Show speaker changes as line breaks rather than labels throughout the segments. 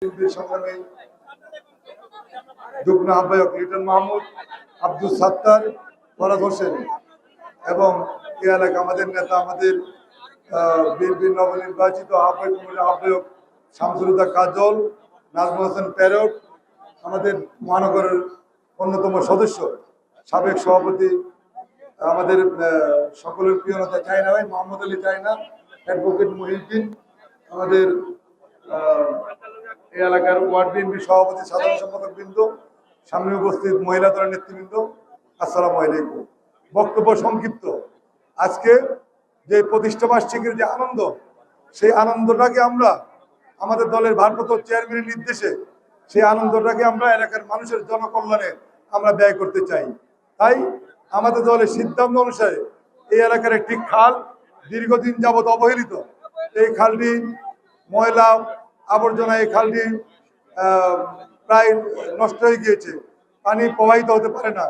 সংগ্রামী যুগ্ম আহ্বায়ক লিটন মাহমুদ, আব্দুল সাত্তার, ফরাদ হোসেন এবং এ এলাকা আমাদের নেতা, আমাদের বিএনপির নবনির্বাচিত আহ্বায়ক শামসুল কাজল, নাজমুল হোসেন প্যারট, আমাদের মহানগরের অন্যতম সদস্য সাবেক সভাপতি আমাদের সকলের প্রিয় নেতা চায়না ভাই মোহাম্মদ আলী চায়না, অ্যাডভোকেট মহিউদ্দিন, আমাদের এই এলাকার ওয়ার্ড বিএনপি সভাপতি, সাধারণ সম্পাদক বৃন্দ, সামনে উপস্থিত মহিলা দলের নেতৃবৃন্দ, আসসালামু আলাইকুম। বক্তব্য সংক্ষিপ্ত। আজকে যে প্রতিষ্ঠাবার্ষিকীর যে আনন্দ, সেই আনন্দটাকে আমরা আমাদের দলের ভারপ্রাপ্ত চেয়ারম্যানের নির্দেশে সেই আনন্দটাকে আমরা এলাকার মানুষের জনকল্যাণে আমরা ব্যয় করতে চাই। তাই আমাদের দলের সিদ্ধান্ত অনুসারে এই এলাকার একটি খাল দীর্ঘদিন যাবৎ অবহেলিত, এই খালটি ময়লা আবর্জনা, এই খালটি প্রায় নষ্ট হয়ে গিয়েছে, পানি প্রবাহিত হতে পারে না।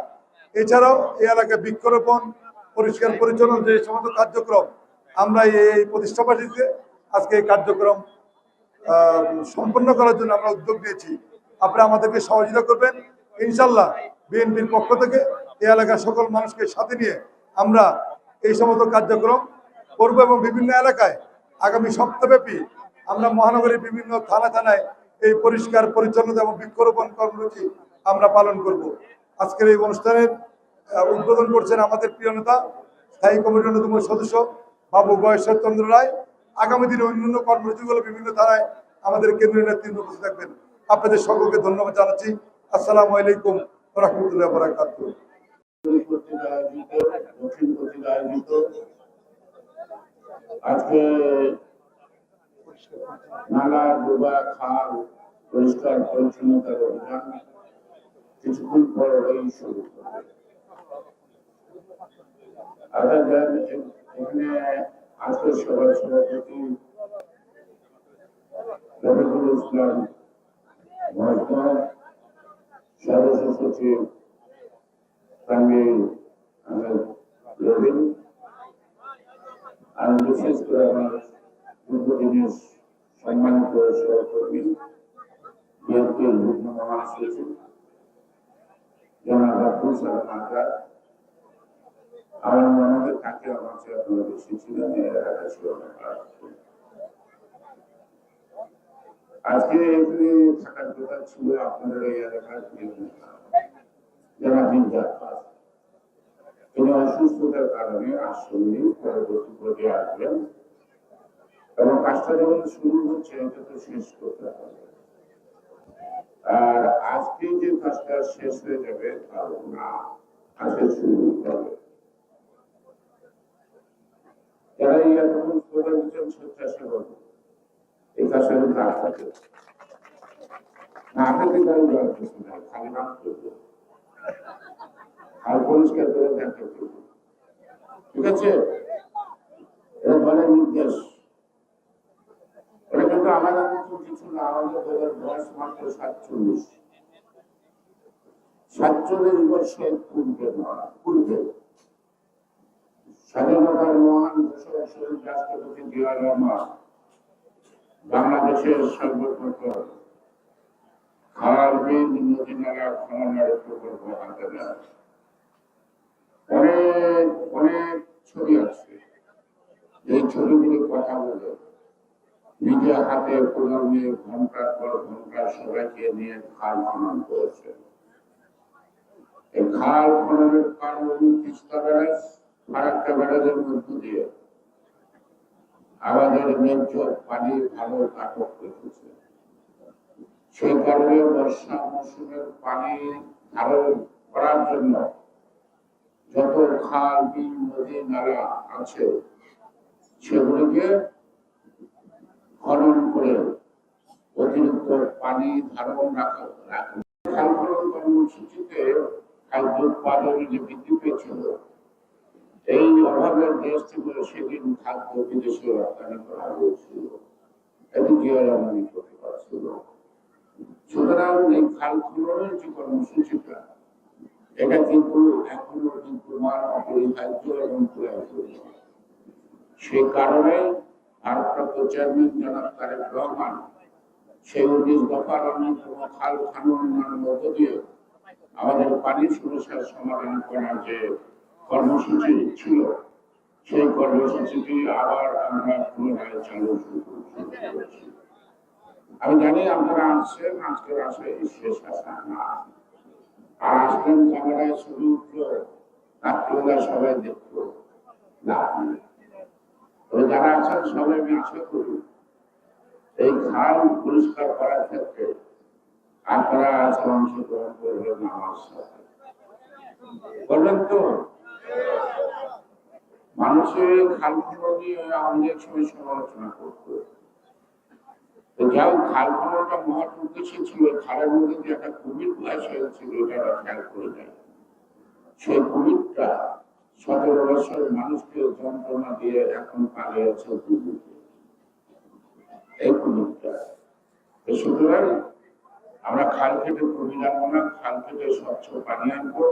এছাড়াও এই এলাকায় বৃক্ষরোপণ, পরিষ্কার পরিচ্ছন্ন যে সমস্ত কার্যক্রম আমরা এই প্রতিষ্ঠাবাসীতে আজকে এই কার্যক্রম সম্পন্ন করার জন্য আমরা উদ্যোগ নিয়েছি। আপনারা আমাদেরকে সহযোগিতা করবেন ইনশাল্লাহ। বিএনপির পক্ষ থেকে এই এলাকার সকল মানুষকে সাথে নিয়ে আমরা এই সমস্ত কার্যক্রম করব এবং বিভিন্ন এলাকায় আগামী সপ্তাহব্যাপী আমরা মহানগরীর বিভিন্ন থানায় এই পরিষ্কার পরিচ্ছন্নতা এবং বৃক্ষরোপণ কর্মসূচি আমরা পালন করব। আজকের এই অনুষ্ঠানের উদ্বোধন করছেন আমাদের প্রিয় নেতা, স্থায়ী কমিটির অন্যতম সদস্য বাবু গয়েশ্বর চন্দ্র রায়। আগামী দিনে অন্যান্য কর্মসূচিগুলো বিভিন্ন ধারায় আমাদের কেন্দ্রীয় নেতৃত্ব উপস্থিত থাকবেন। আপনাদের সকলকে ধন্যবাদ জানাচ্ছি। আসসালামু আলাইকুম ওয়া রাহমাতুল্লাহি ওয়া বারাকাতুহু।
আজকে নালা, ডোবা, খাল পরিষ্কার পরিচ্ছন্নতার অভিযান কিছুক্ষণ পর শুরু করবে। এখানে আজকে সভার সভাপতি রফিকুল ইসলাম মহাত্মা, সদস্য সচিব তানভীর আহমেদ রবিন, আর বিশেষ করে আমার দীর্ঘদিনের সম্মানিত সহকর্মী বিএনপির যুগ্ম মহাসচিব জনাব আব্দুল সালাম আজাদ। আমার মনে হয় তাকে আমার চেয়ে আপনারা বেশি ছিলেন, আজকে এখানে থাকার কথা ছিল আপনাদের এই এলাকার জনাব ইনজাফর। তিনি অসুস্থতার কারণে আসেননি, পরবর্তী পর্যায়ে আসবেন এবং কাজটা যখন শুরু হচ্ছে এটা তো শেষ করতে হবে। আর আজকে যে কাজটা শেষ হয়ে যাবে তাও না, আজকে শুরু হবে। যারা এই এতক্ষণ স্লোগান দিচ্ছেন স্বেচ্ছাসেবক, এই কাজটা কিন্তু আপনাকে না, আপনাকে গাড়ি দেওয়ার কিছু নাই, খালি নাম করবো আর পরিষ্কার করে দেখতে করবো, ঠিক আছে? এটা দলের নির্দেশ। এটা কিন্তু আমাদের মতো কিছু না, আমাদের দলের বয়স মাত্র 47 বছরের পূর্বে স্বাধীনতার মহান ঘোষণা শহীদ রাষ্ট্রপতি জিয়াউর রহমান বাংলাদেশের সর্বপ্রথম খাল, বিল, নদী, নালা খননের প্রকল্প হাতে নেয়। অনেক ছবি আছে, এই ছবিগুলি কথা বলে নিজের হাতে কোদাল নিয়ে ঘন্টার পর ঘন্টা সবাইকে নিয়ে খাল খনন করেছে। এই খাল খননের কারণ তিস্তা ব্যারাজ, ফারাক্কা ব্যারাজের মধ্য দিয়ে আমাদের ন্যায্য পানি ভালো আটক রেখেছে। সেই কারণে বর্ষা মৌসুমের পানি ধারণ করার জন্য যত খাল, বিল, নদী, নালা আছে সেগুলিকে খনন করে অতিরিক্ত পানি ধারণ রাখা। খাল খনন কর্মসূচিতে খাদ্য উৎপাদন যে বৃদ্ধি পেয়েছিল, এই অভাবের দেশ থেকে সেদিন খাদ্য বিদেশে রপ্তানি করা হয়েছিল, এটি জিয়া রহমানই করতে পারছিল। সুতরাং এই খাল খননের যে কর্মসূচিটা, এটা কিন্তু এখনো কিন্তু মান অপরিহার্য এবং প্রয়োজনীয়। সেই কারণে ভারপ্রাপ্ত চেয়ারম্যান জনাব তারেক রহমান সেই 19 দফার অন্যতম খাল খননের মধ্য দিয়ে আমাদের পানি সমস্যার সমাধান করার যে কর্মসূচি ছিল, সেই কর্মসূচিটি আবার আমরা পুনরায় চালু করেছি। আমি জানি আপনারা আসছেন, আজকের আশায় শেষ আসা না, আর আসবেন ক্যামেরায় ছবি উঠলো, রাত্রিবেলা সবাই দেখলো না। তবে যারা আছেন সবাই আমি আশা করি এই খাল পরিষ্কার করার ক্ষেত্রে আপনারা অংশগ্রহণ করবেন, আমার সাথে বলবেন তো। মানুষের খাল খনন নিয়ে আমাদের সময় সমালোচনা করতো, যাও খাল খননটা মহৎ উদ্দেশ্য ছিল। খালের মধ্যে যে একটা কুমির ক্লাস হয়েছিল এটা খেয়াল করে যায়। সেই কুমিরটা 17 বছর মানুষকে যন্ত্রণা দিয়ে এখন পালিয়েছে দুর্নীতি, এই কুমিরটা। সুতরাং আমরা খাল কেটে কুমির আনবো না, খাল কেটে স্বচ্ছ পানি আনবো,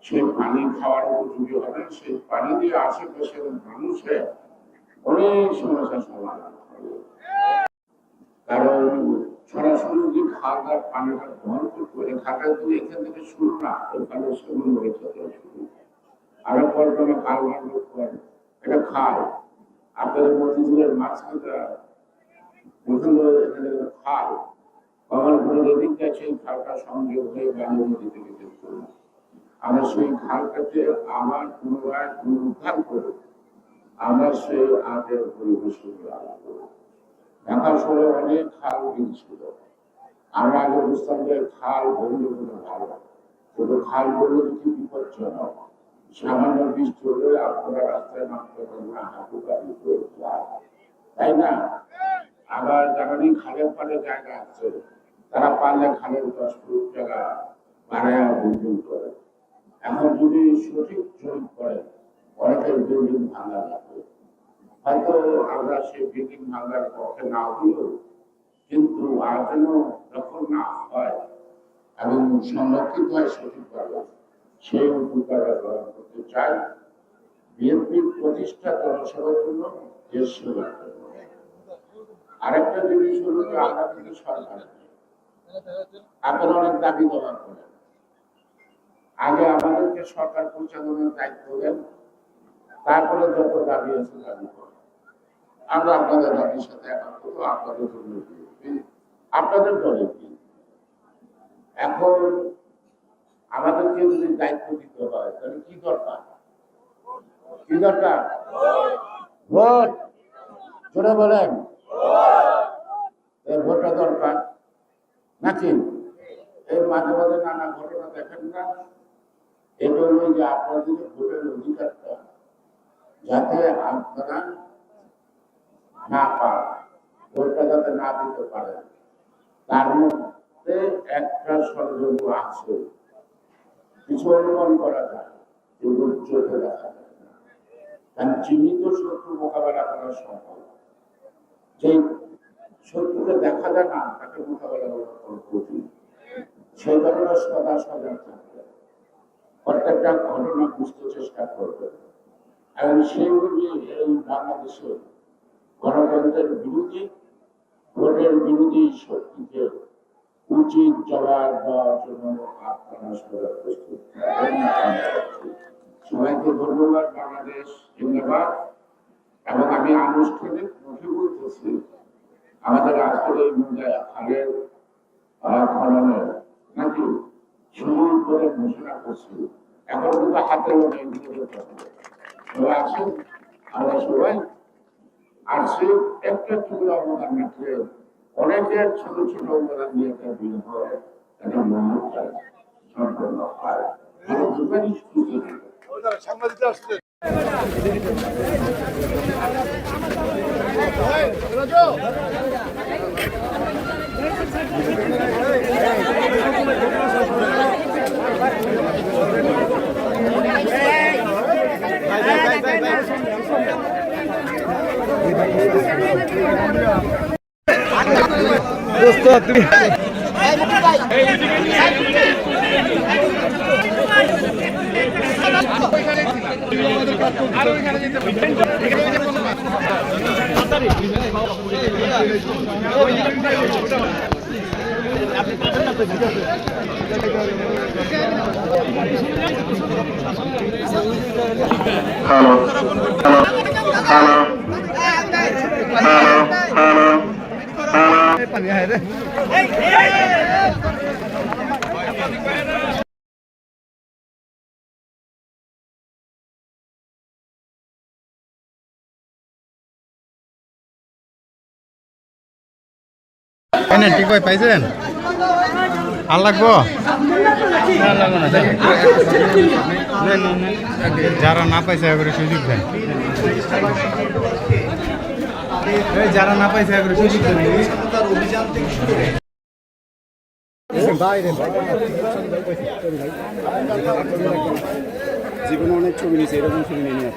সেই পানি খাওয়ার উপযোগী হবে, সেই পানি দিয়ে আশেপাশের মানুষের অনেক সমস্যার সমাধান হবে। কারণ সরাসরি যদি খালটার পানিটা গ্রহণ করে, খালটা যদি এখান থেকে শুরু না, ওখানে সেগুলো হয়ে যেতে শুরু। আরো কল্পনা খাল ভাঙল করেন, এটা খাল আপনাদের মন্দিরের মাঝখানটা এখানে খাল, আমার ঘরের এদিক দিয়ে সেই খালটা সংযোগ হয়ে বাংলা নদী থেকে যুক্ত। আমরা সেই খালটাকে আবার পুনরায় পুনরুদ্ধার করে আমরা সেই আগের পরিবেশে আনবো। ঢাকা শহরে অনেক খাল বিল ছিল, আমরা আগে বুঝতাম যে খাল বললে কোনো ভালো, কিন্তু খাল বললে কি বিপজ্জনক। সামান্য বৃষ্টি হলে আপনারা রাস্তায় নামতে পারেন না, হাঁটু গাড়ি করে যায়, তাই না? আবার যারা খালের পাড়ে জায়গা আছে তারা পারলে খালের 10 ফুট জায়গা বাড়ায় বিল্ডিং করে। এখন যদি সঠিক জরিপ করে অনেকের বিল্ডিং ভাঙা যাবে। হয়তো আমরা সেই বিল্ডিং ভাঙার পক্ষে না হলেও, কিন্তু আর যেন দখল না হয় এবং সংরক্ষিত হয় সঠিকভাবে, সেই উপকার গ্রহণ করতে চাই। বিএনপির প্রতিষ্ঠা জনসেবার জন্য, দেশ সেবার জন্য। আরেকটা জিনিস হলো যে আমরা কিন্তু সরকার, আপনারা অনেক দাবি দেওয়া করেন, আগে আমাদেরকে সরকার পরিচালনার দায়িত্ব দেন, তারপরে যত দাবি আছে দাবি করেন। আমরা আপনাদের দাবির সাথে একাত্ম, আপনাদের জন্য আপনাদের দলে কি এখন আমাদেরকে যদি দায়িত্ব দিতে হয় তাহলে কি দরকার? কি দরকার? ভোট। জোরে বলেন, ভোটটা দরকার নাকি? এই মাঝে মাঝে নানা ঘটনা দেখেন না, এটা হলো যে আপনাদের ভোটের অধিকারটা যাতে আপনারা না পান, ভোটটা যাতে না দিতে পারেন, তার মধ্যে একটা ষড়যন্ত্র আছে। কিছু অনুমান করা যায়, কিন্তু চোখে দেখা যায় না। কারণ চিহ্নিত শত্রু মোকাবেলা করা সম্ভব, যে শত্রুকে দেখা যায় না তাকে মোকাবেলা করা কঠিন। সেই কারণে সদা সজাগ থাকবে, প্রত্যেকটা ঘটনা বুঝতে চেষ্টা করবে। এবং সেইগুলি এই বাংলাদেশে গণতন্ত্রের বিরোধী, ভোটের বিরোধী শক্তিকে উচিত জবাব দেওয়ার জন্য আপনারা সবাই প্রস্তুত। সবাইকে ধন্যবাদ। বাংলাদেশ জিন্দাবাদ। এবং আমি আনুষ্ঠানিক মুখে বলতেছি, আমাদের আজকের এই খালের খননের নাকি শুরু করে ঘোষণা করছি, এখন কিন্তু হাতে সবাই আসেন, আমরা সবাই আসছি। একটা ছোট অবদান রাখলে অনেকের ছোট ছোট অবদান নিয়ে একটা বিল হয়, একটা মহৎ সম্পন্ন হয়।
সাংবাদিক আসছে দোস্ত তুমি
hello hello hello hello hello
ঠিক ভাই পাইছেন আর লাগবো যারা না পাইছে এবারে সুযোগ দেন যারা না পাইছে এবারে সুযোগ দেন
জীবনে অনেক ছবি নিয়েছে এরকম ছবি নিয়ে